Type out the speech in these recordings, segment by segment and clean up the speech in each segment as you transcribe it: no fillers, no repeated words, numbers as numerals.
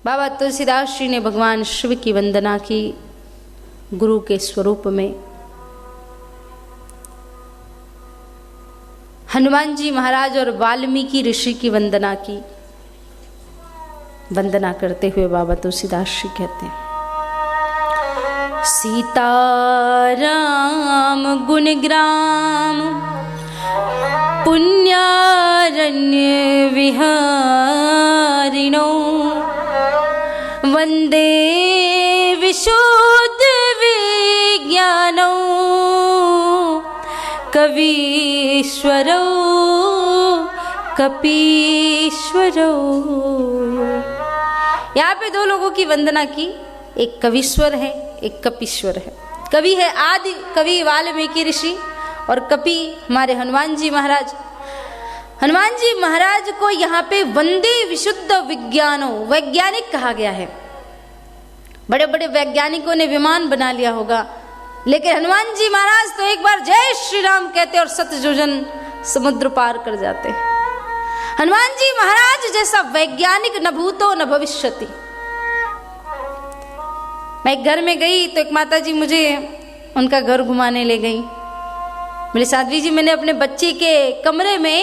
बाबा तुलसीदास जी ने भगवान शिव की वंदना की गुरु के स्वरूप में। हनुमान जी महाराज और वाल्मीकि ऋषि की वंदना की। वंदना करते हुए बाबा तुलसीदास जी कहते हैं, सीताराम गुणग्राम पुण्यारण्य विहारिणो वंदे विशुद्ध विज्ञानो कवीश्वरो कपीश्वरो। यहाँ पे दो लोगों की वंदना की, एक कवीश्वर है, एक कपीश्वर है। कवि है आदि कवि वाल्मीकि ऋषि और कपि हमारे हनुमान जी महाराज। हनुमान जी महाराज को यहाँ पे वंदे विशुद्ध विज्ञानो, वैज्ञानिक कहा गया है। बड़े बड़े वैज्ञानिकों ने विमान बना लिया होगा, लेकिन हनुमान जी महाराज तो एक बार जय श्री राम कहते और सतयोजन समुद्र पार कर जाते। हनुमान जी महाराज जैसा वैज्ञानिक न भूतो न भविष्यति। मैं एक घर में गई तो एक माता जी मुझे उनका घर घुमाने ले गई। मेरे साध्वी जी, मैंने अपने बच्चे के कमरे में,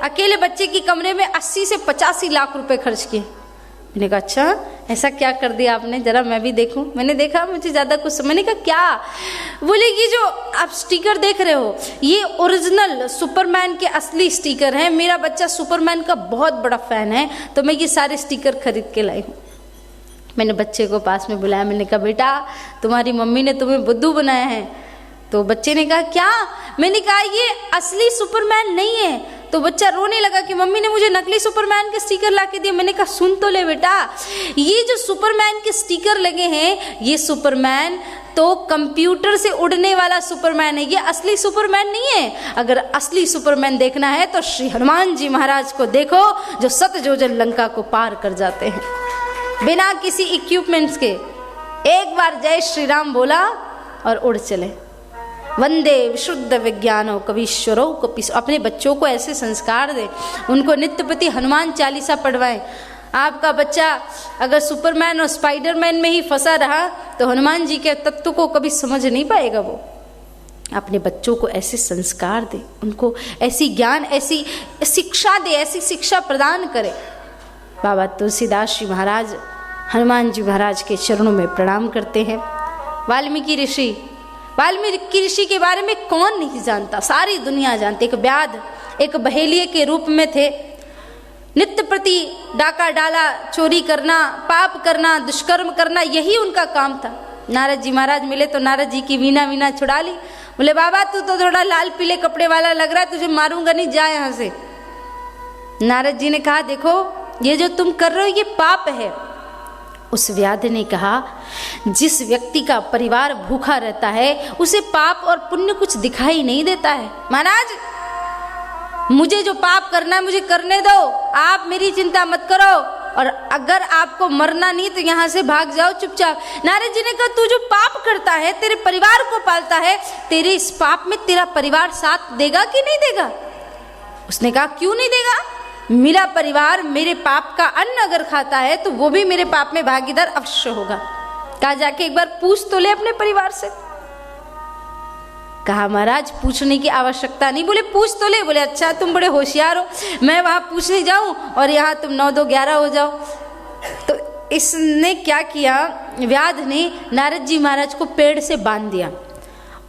अकेले बच्चे की कमरे में 80 से 85 लाख रुपए खर्च किए। मैंने कहा अच्छा ऐसा क्या कर दिया आपने, जरा मैं भी देखूं। मैंने देखा, मुझे ज़्यादा कुछ, मैंने कहा क्या? बोले ये जो आप स्टिकर देख रहे हो ये ओरिजिनल सुपरमैन के असली स्टिकर हैं। मेरा बच्चा सुपरमैन का बहुत बड़ा फैन है तो मैं ये सारे स्टिकर खरीद के लाई हूँ। मैंने बच्चे को पास में बुलाया, मैंने कहा बेटा तुम्हारी मम्मी ने तुम्हें बुद्धू बनाया है। तो बच्चे ने कहा क्या? मैंने कहा ये असली सुपरमैन नहीं है। तो बच्चा रोने लगा कि मम्मी ने मुझे नकली सुपरमैन के स्टिकर ला के दिए। मैंने कहा सुन तो ले बेटा, ये जो सुपरमैन के स्टिकर लगे हैं ये सुपरमैन तो कंप्यूटर से उड़ने वाला सुपरमैन है, ये असली सुपरमैन नहीं है। अगर असली सुपरमैन देखना है तो श्री हनुमान जी महाराज को देखो जो सतयोजन लंका को पार कर जाते हैं बिना किसी इक्विपमेंट्स के। एक बार जय श्री राम बोला और उड़ चले। वंदे विशुद्ध विज्ञानो कवीश्वरो कपीश। अपने बच्चों को ऐसे संस्कार दें, उनको नित्य प्रति हनुमान चालीसा पढ़वाएं। आपका बच्चा अगर सुपरमैन और स्पाइडरमैन में ही फंसा रहा तो हनुमान जी के तत्व को कभी समझ नहीं पाएगा वो। अपने बच्चों को ऐसे संस्कार दें, उनको ऐसी ज्ञान, ऐसी शिक्षा दे, ऐसी शिक्षा प्रदान करें। बाबा तुलसीदास जी महाराज हनुमान जी महाराज के चरणों में प्रणाम करते हैं। वाल्मीकि ऋषि के बारे में कौन नहीं जानता, सारी दुनिया जानती। एक व्याध, एक बहेलिये के रूप में थे। नित्य प्रति डाका डाला, चोरी करना, पाप करना, दुष्कर्म करना, यही उनका काम था। नारद जी महाराज मिले तो नारद जी की वीणा छुड़ा ली। बोले बाबा तू तो थोड़ा लाल पीले कपड़े वाला लग रहा है, तुझे मारूंगा नहीं, जा यहाँ से। नारद जी ने कहा देखो ये जो तुम कर रहे हो ये पाप है। उस व्याध ने कहा जिस व्यक्ति का परिवार भूखा रहता है उसे पाप और पुण्य कुछ दिखाई नहीं देता है। महाराज मुझे जो पाप करना है मुझे करने दो, आप मेरी चिंता मत करो, और अगर आपको मरना नहीं तो यहाँ से भाग जाओ चुपचाप। नारद जी ने कहा तू जो पाप करता है, तेरे परिवार को पालता है, तेरे इस पाप में तेरा परिवार साथ देगा कि नहीं देगा? उसने कहा क्यों नहीं देगा? मेरा परिवार मेरे पाप का अन्न अगर खाता है तो वो भी मेरे पाप में भागीदार अवश्य होगा। कहा जाके एक बार पूछ तो ले अपने परिवार से। कहा महाराज पूछने की आवश्यकता नहीं। बोले पूछ तो ले। बोले अच्छा तुम बड़े होशियार हो, मैं वहां पूछने जाऊं और यहाँ तुम 9 2 11 हो जाओ। तो इसने क्या किया, व्याध ने नारद जी महाराज को पेड़ से बांध दिया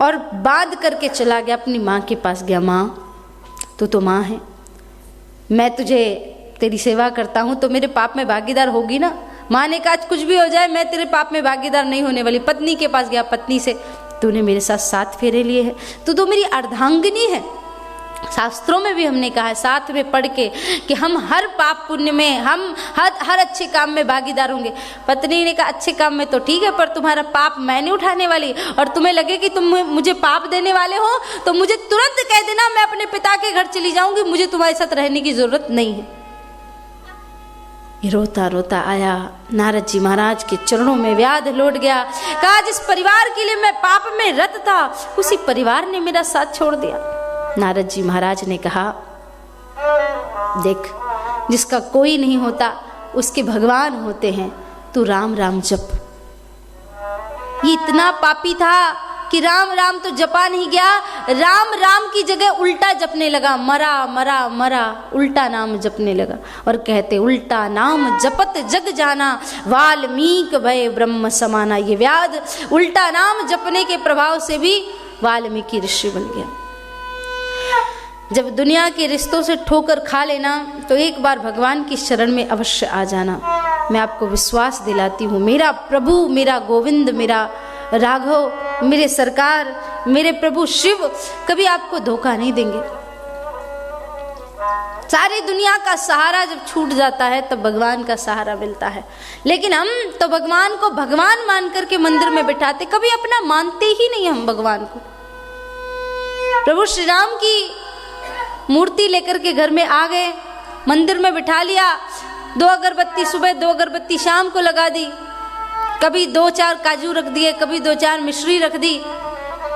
और बांध करके चला गया, अपनी माँ के पास गया। माँ तू तो माँ है, मैं तुझे तेरी सेवा करता हूँ तो मेरे पाप में भागीदार होगी ना। माँ ने कहा कुछ भी हो जाए मैं तेरे पाप में भागीदार नहीं होने वाली। पत्नी के पास गया, पत्नी से तूने मेरे साथ 7 फेरे लिए हैं, तू तो मेरी अर्धांगिनी है। शास्त्रों में भी हमने कहा है साथ में पढ़ के कि हम हर पाप पुण्य में, हम हर अच्छे काम में भागीदार होंगे। पत्नी ने कहा अच्छे काम में तो ठीक है, पर तुम्हारा पाप मैं नहीं उठाने वाली, और तुम्हें लगे कि तुम मुझे पाप देने वाले हो तो मुझे तुरंत कह देना, मैं अपने पिता के घर चली जाऊंगी, मुझे तुम्हारे साथ रहने की जरूरत नहीं है। ये रोता रोता आया, नारद जी महाराज के चरणों में व्याध लौट गया। कहा जिस परिवार के लिए मैं पाप में रत था उसी परिवार ने मेरा साथ छोड़ दिया। नारद जी महाराज ने कहा देख जिसका कोई नहीं होता उसके भगवान होते हैं, तू राम राम जप। ये इतना पापी था कि राम राम तो जपा नहीं गया, राम राम की जगह उल्टा जपने लगा, मरा मरा मरा, उल्टा नाम जपने लगा। और कहते उल्टा नाम जपत जग जाना, वाल्मीकि भय ब्रह्म समाना। ये व्याध उल्टा नाम जपने के प्रभाव से भी वाल्मीकि ऋषि बन गया। जब दुनिया के रिश्तों से ठोकर खा लेना तो एक बार भगवान की शरण में अवश्य आ जाना। मैं आपको विश्वास दिलाती हूँ, मेरा प्रभु, मेरा गोविंद, मेरा राघव, मेरे सरकार, मेरे प्रभु शिव कभी आपको धोखा नहीं देंगे। सारी दुनिया का सहारा जब छूट जाता है तब भगवान का सहारा मिलता है। लेकिन हम तो भगवान को भगवान मान करके मंदिर में बिठाते, कभी अपना मानते ही नहीं हम भगवान को। प्रभु श्री राम की मूर्ति लेकर के घर में आ गए, मंदिर में बिठा लिया, 2 अगरबत्ती सुबह 2 अगरबत्ती शाम को लगा दी, कभी 2-4 काजू रख दिए, कभी 2-4 मिश्री रख दी।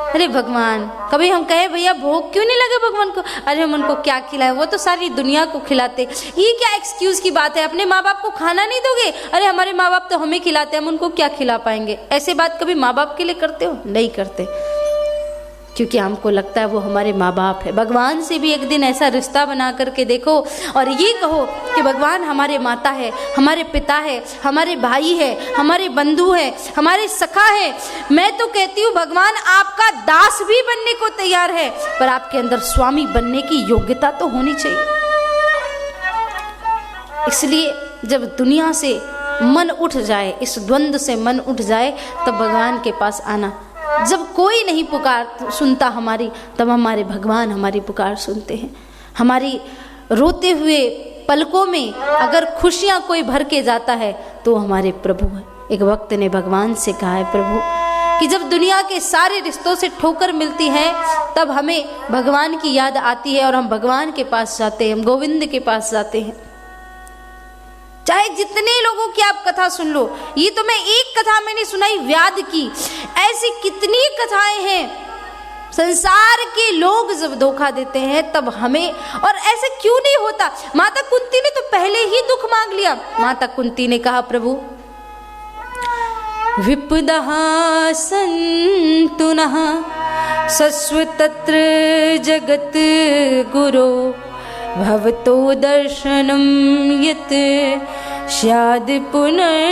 अरे भगवान, कभी हम कहे भैया भोग क्यों नहीं लगे भगवान को, अरे हम उनको क्या खिलाए, वो तो सारी दुनिया को खिलाते। ये क्या एक्सक्यूज की बात है, अपने माँ बाप को खाना नहीं दोगे, अरे हमारे माँ बाप तो हमें खिलाते, हम उनको क्या खिला पाएंगे। ऐसे बात कभी माँ बाप के लिए करते हो? नहीं करते, क्योंकि हमको लगता है वो हमारे माँ बाप है। भगवान से भी एक दिन ऐसा रिश्ता बना करके देखो और ये कहो कि भगवान हमारे माता है, हमारे पिता है, हमारे भाई है, हमारे बंधु है, हमारे सखा है। मैं तो कहती हूँ भगवान आपका दास भी बनने को तैयार है, पर आपके अंदर स्वामी बनने की योग्यता तो होनी चाहिए। इसलिए जब दुनिया से मन उठ जाए, इस द्वंद्व से मन उठ जाए, तब भगवान के पास आना। जब कोई नहीं पुकार सुनता हमारी, तब हमारे भगवान हमारी पुकार सुनते हैं। हमारी रोते हुए पलकों में अगर खुशियां कोई भर के जाता है तो हमारे प्रभु है। एक वक्त ने भगवान से कहा है प्रभु कि जब दुनिया के सारे रिश्तों से ठोकर मिलती है तब हमें भगवान की याद आती है और हम भगवान के पास जाते हैं, हम गोविंद के पास जाते हैं। चाहे जितने लोगों की आप कथा सुन लो, ये तो मैं एक कथा मैंने सुनाई व्याध की, ऐसी कितनी कथाएं हैं। संसार के लोग जब धोखा देते हैं तब हमें, और ऐसे क्यों नहीं होता। माता कुंती ने तो पहले ही दुख मांग लिया। माता कुंती ने कहा प्रभु विपदः सन्तु नः सस्वतत्र जगत गुरो भवतो दर्शनम यत् स्याद् पुनर्भव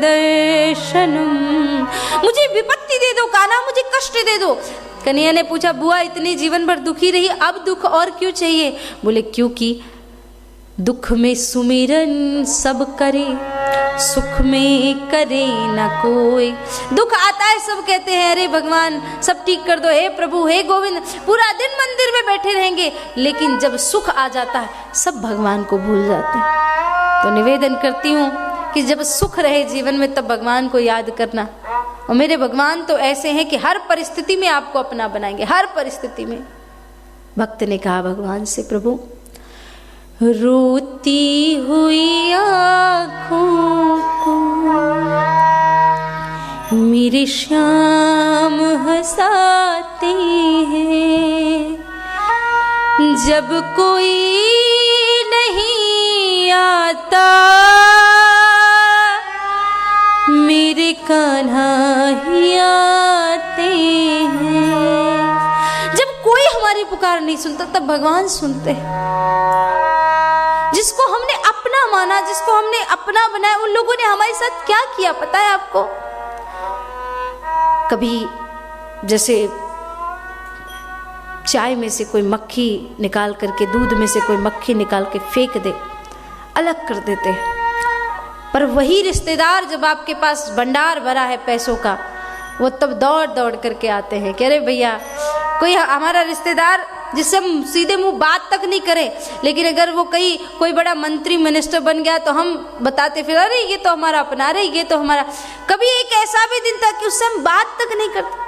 दर्शनम। मुझे विपत्ति दे दो कान्हा, मुझे कष्ट दे दो। कन्हैया ने पूछा बुआ इतनी जीवन भर दुखी रही, अब दुख और क्यों चाहिए? बोले क्योंकि दुख में सुमिरन सब करे, सुख में करे न कोई। दुख आता है सब कहते हैं अरे भगवान सब ठीक कर दो, हे प्रभु, हे गोविंद, पूरा दिन मंदिर में बैठे रहेंगे। लेकिन जब सुख आ जाता है सब भगवान को भूल जाते हैं। तो निवेदन करती हूँ कि जब सुख रहे जीवन में तब भगवान को याद करना। और मेरे भगवान तो ऐसे हैं कि हर परिस्थिति में आपको अपना बनाएंगे, हर परिस्थिति में। भक्त ने कहा भगवान से प्रभु रोती हुई आँखों को मेरे श्याम हंसाते हैं, जब कोई नहीं आता मेरे कान्हा ही आते हैं। जब कोई हमारी पुकार नहीं सुनता तब भगवान सुनते हैं। जिसको हमने अपना माना, जिसको हमने अपना बनाया, उन लोगों ने हमारे साथ क्या किया पता है आपको? कभी जैसे चाय में से कोई मक्खी निकाल करके, दूध में से कोई मक्खी निकाल के फेंक दे, अलग कर देते हैं। पर वही रिश्तेदार जब आपके पास भंडार भरा है पैसों का, वो तब दौड़ दौड़ करके आते हैं कि अरे भैया, कोई हमारा रिश्तेदार जिससे हम सीधे मुंह बात तक नहीं करें, लेकिन अगर वो कोई बड़ा मंत्री मिनिस्टर बन गया तो हम बताते फिर अरे ये तो हमारा अपना, अरे ये तो हमारा। कभी एक ऐसा भी दिन था कि उससे हम बात तक नहीं करते।